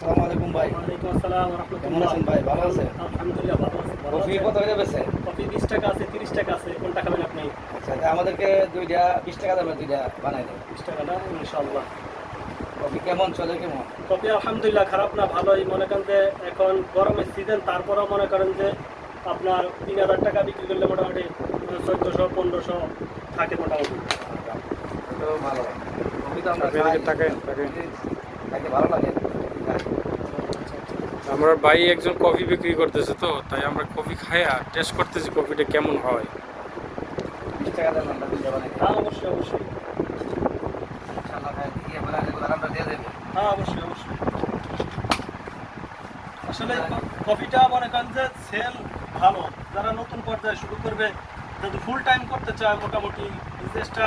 আসসালামু আলাইকুম ভাই। ওয়ালাইকুম আসসালাম ওয়া কেমন রাহমাতুল্লাহ। আছেন ভাই? ভালো আছেন? আলহামদুলিল্লাহ ভালো আছি। কফি কত করে বেচেন? কফি 20 টাকা আছে, 30 টাকা আছে। কোনটা খাবেন আপনি? আচ্ছা, তা আমাদেরকে দুইটা 20 টাকা দামের দুইটা বানাই দেন। 20 টাকা না? ইনশাআল্লাহ। কফি কেমন চলে কেমন? কফি আলহামদুলিল্লাহ খারাপ না, ভালোই। মনে করেন যে এখন গরমের সিজন, তারপরেও মনে করেন যে আপনার 3000 টাকা বিক্রি করলে মোটামুটি 1400-1500 থাকে মোটামুটি। তো ভালো। কফি তো আমরা আপনি খাই। এদিকে তাকান। খাইতে ভালো লাগে। আমার ভাই একজন কফি বিক্রি করতেছে, তো তাই আমরা কফি খাইয়া টেস্ট করতেছি কফিটা কেমন হয়। 20 টাকা দাম আমরা দুইটা বানাই দিই। হ্যাঁ, অবশ্যই অবশ্যই। ইনশাআল্লাহ খাই দিয়ে বলে রেগুলার আমরা দিয়ে দেব। হ্যাঁ, অবশ্যই অবশ্যই। আসলে কফিটা মনে করেন যে সেল ভালো। যারা নতুন পর্যায়ে শুরু করবে, যদি ফুল টাইম করতে চায়, মোটামুটি বিজনেসটা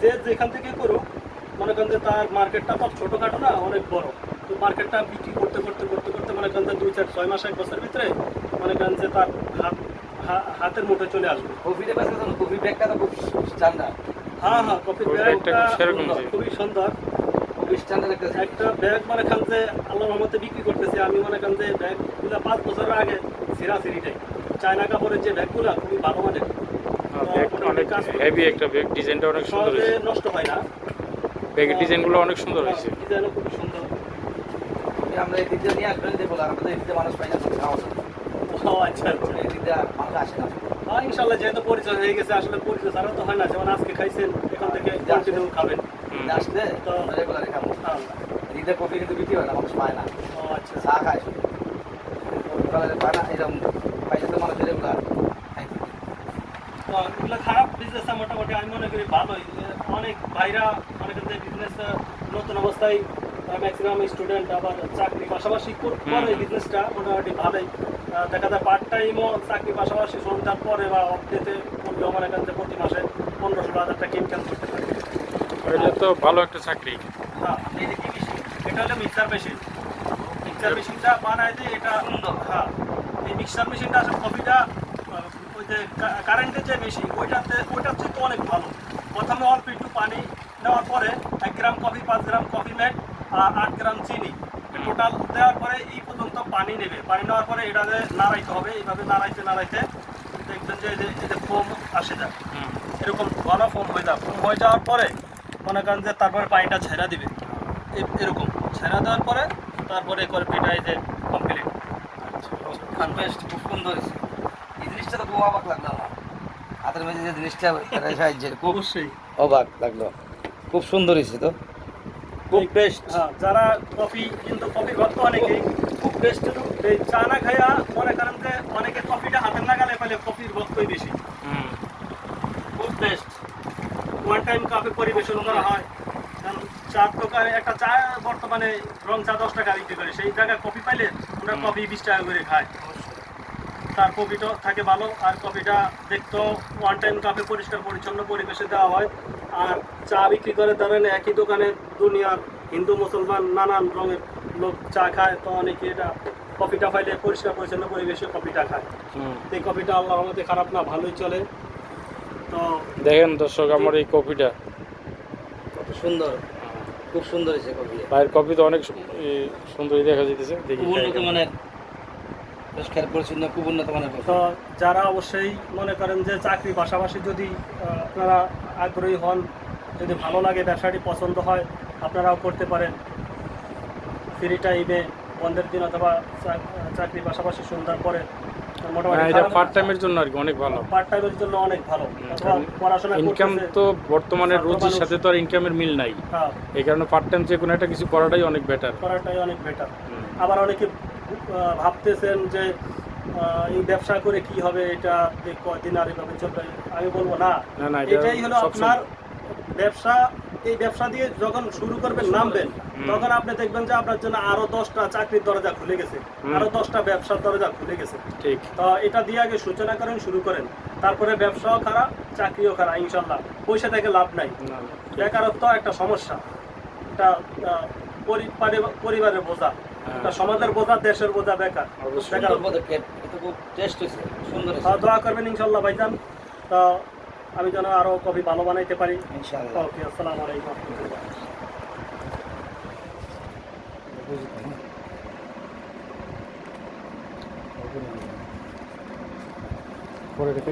যে যেখান থেকে করুক, মনে করেন যে তার মার্কেটটা তো ছোটোখাটো না, অনেক বড়। তো মার্কেটটা বিক্রি করতে করতে করতে করতে মনে করেন যে 2-4-6 মাস 1 বছরের ভিতরে মনে করেন যে তার হাতের মুঠে চলে আসবে। কফিটা বেচেছেন, কফি ব্যাগটা তো খুব স্ট্যান্ডার্ড। হ্যাঁ হ্যাঁ, কফির কফির ব্যাগটা ব্যাগটা খুব সেরকম সুন্দর, জি। খুবই সুন্দর। খুব স্ট্যান্ডার্ড একটা ব্যাগ মনে করেন যে আল্লাহর রহমতে বিক্রি করতেছি আমি, মনে করেন যে ব্যাগগুলো 5 বছরের আগে সিরাটাই চায়না কাপড়ের যে ব্যাগগুলো খুবই ভালো মানের। ব্যাগ অনেক হেভি একটা ব্যাগ, ডিজাইনটা অনেক সুন্দর সহজে হয়েছে। নষ্ট হয় না। ব্যাগের ডিজাইনগুলো অনেক সুন্দর হয়েছে। ডিজাইনও খুবই সুন্দর। আমরা এই দিকটা নিয়ে আসবেন যে বলে আমাদের এই দিকটা মানুষ পাই না খাওয়া যায়। ও আচ্ছা আচ্ছা। এই দিকটা মানুষ আসে না। হ্যাঁ, ইনশাল্লাহ যেহেতু পরিচয় হয়ে গেছে, আসলে পরিচয় ছাড়া তো হয় না। যেমন আজকে খাইছেন, এখান থেকে কন্টিনিউ খাবেন। আসলে তো রেগুলারে খাবো। আল্লাহ। এদিকটা কফি কিন্তু বিক্রি হয় না, মানুষ পায় না। ও আচ্ছা। চা খায় শুধু। রেগুলারে পায় না, এরকম পাইলে তো মানুষ রেগুলার খাইতে। তো এগুলো খারাপ বিজনেস না, মোটামুটি আমি মনে করি ভালোই। অনেক ভাইরা মনে করেন যে বিজনেস নতুন অবস্থায় ম্যাক্সিমাম স্টুডেন্ট আবার চাকরি পাশাপাশি করে বিজনেসটা মোটামুটি ভালোই। দেখা যায় পার্ট টাইমও চাকরি পাশাপাশি সন্ধ্যার পরে বা অফডেতে করলেও মনে করেন যে প্রতি মাসে 1500-16,000 টাকা ইনকাম করতে পারে। এটা তো ভালো একটা চাকরি। হ্যাঁ, এই যে কি মেশিন, এটা হলো মিক্সার মেশিন। মিক্সার মেশিনটা বানায় যে এটা সুন্দর। হ্যাঁ, এই মিক্সার মেশিনটা আসলে কফিটা ওই যে কারেন্টের যে মেশিন, ওইটার চেয়ে তো অনেক ভালো। প্রথমে অল্প একটু পানি নেওয়ার পরে 1 gram coffee, 5 gram coffee made আর 8 গ্রাম চিনি টোটাল দেওয়ার পরে এই পর্যন্ত পানি নেবে। পানি নেওয়ার পরে এটাতে নাড়াইতে হবে। এইভাবে নাড়াইতে নাড়াইতে দেখবেন যে এই যে ফোম আসে যায়, এরকম ঘন ফোম হয়ে যাবে। ফোম হয়ে যাওয়ার পরে মনে করেন যে তারপরে পানিটা ছেড়া দিবে। এরকম ছেড়া দেওয়ার পরে তারপরে কফিটা এই যে কমপ্লিট। কনফেস্ট খুব সুন্দর হয়েছে। এই জিনিসটা তো খুব অবাক লাগলো আমার। হাতের মধ্যে যে জিনিসটা সাহায্যে খুব অবশ্যই অবাক লাগলো। খুব সুন্দর হয়েছে তো। খুব টেস্ট। হ্যাঁ, যারা কফি কিন্তু কফি ভক্ত অনেকেই খুব টেস্ট। এই চা না খাইয়া মনে করেন যে অনেকে কফিটা হাতে লাগালে ফেলে কফির ভক্তই বেশি। খুব টেস্ট। ওয়ান টাইম কফি পরিবেশন করা হয়। কারণ চার দোকানে একটা চা বর্তমানে রং চা 10 টাকা বিক্রি করে, সেই জায়গায় কফি পাইলে আমরা কফি 20 টাকা করে খাই। তার কফিটা থাকে ভালো, আর কফিটা দেখতেও ওয়ান টাইম কাপে পরিষ্কার পরিচ্ছন্ন পরিবেশে দেওয়া হয়। আর চা বিক্রি করে ধরেন একই দোকানে দুনিয়ার হিন্দু মুসলমান নানান রঙের লোক চা খায়, তো অনেকে এটা কফিটা পাইলে পরিষ্কার পরিচ্ছন্ন পরিবেশে কফিটা খায়। এই কফিটা আল্লাহর রহমতে খারাপ না, ভালোই চলে। তো দেখেন দর্শক, আমার এই কফিটা, কত সুন্দর, খুব সুন্দর হয়েছে কফি। ভাইয়ের কফি তো অনেক সুন্দরই দেখা যেতেছে। দেখি খুব উন্নত মানের, পরিষ্কার পরিচ্ছন্ন, খুব উন্নত মানের কফি। তো যারা অবশ্যই মনে করেন যে চাকরি পাশাপাশি যদি আপনারা আগ্রহী হন, যদি ভালো লাগে, ব্যবসাটি পছন্দ হয়, আপনারাও করতে পারেন। ফ্রি টাইমে বন্ধের দিন অথবা চাকরি পাশাপাশি সন্ধ্যার পরে মোটামুটি এটা পার্ট টাইমের জন্য আর কি অনেক ভালো। পার্ট টাইমের জন্য অনেক ভালো। অথবা পড়াশোনা ইনকাম করতেছে, তো বর্তমানে ছাত্র রোজির মানুষ। সাথে তো আর ইনকামের মিল নাই। হ্যাঁ, এই কারণে পার্ট টাইম যে কোনো একটা কিছু করাটাই অনেক বেটার। করাটাই অনেক বেটার। আবার অনেকে ভাবতেছেন যে এই ব্যবসা করে কি হবে, এটা কয়দিন আর এভাবে চলবে। আমি বলবো না, না, এটা এটাই হলো আপনার ব্যবসা। এই ব্যবসা দিয়ে যখন শুরু করবেন, নামবেন, তখন আপনি দেখবেন যে আপনার জন্য আরো 10টা চাকরির দরজা খুলে গেছে, আরো 10টা ব্যবসার দরজা খুলে গেছে। ঠিক। তো এটা দিয়ে আগে সূচনা করেন, শুরু করেন। তারপরে ব্যবসাও খারাপ, চাকরিও খারাপ, ইনশাল্লাহ। পয়সা থেকে লাভ নাই। বেকারত্ব একটা সমস্যা, এটা পরিবারের বোঝা, এটা সমাজের বোঝা, দেশের বোঝা, বেকার। সুন্দর পদক্ষেপ, এটা খুব টেস্ট হয়েছে, সুন্দর হয়েছে। দোয়া করবেন ইনশাল্লাহ ভাইজান, তো আমি যেন আরো কফি ভালো বানাইতে পারি। ইনশাআল্লাহ। ওকে, আসসালামু আলাইকুম। পরে রেখে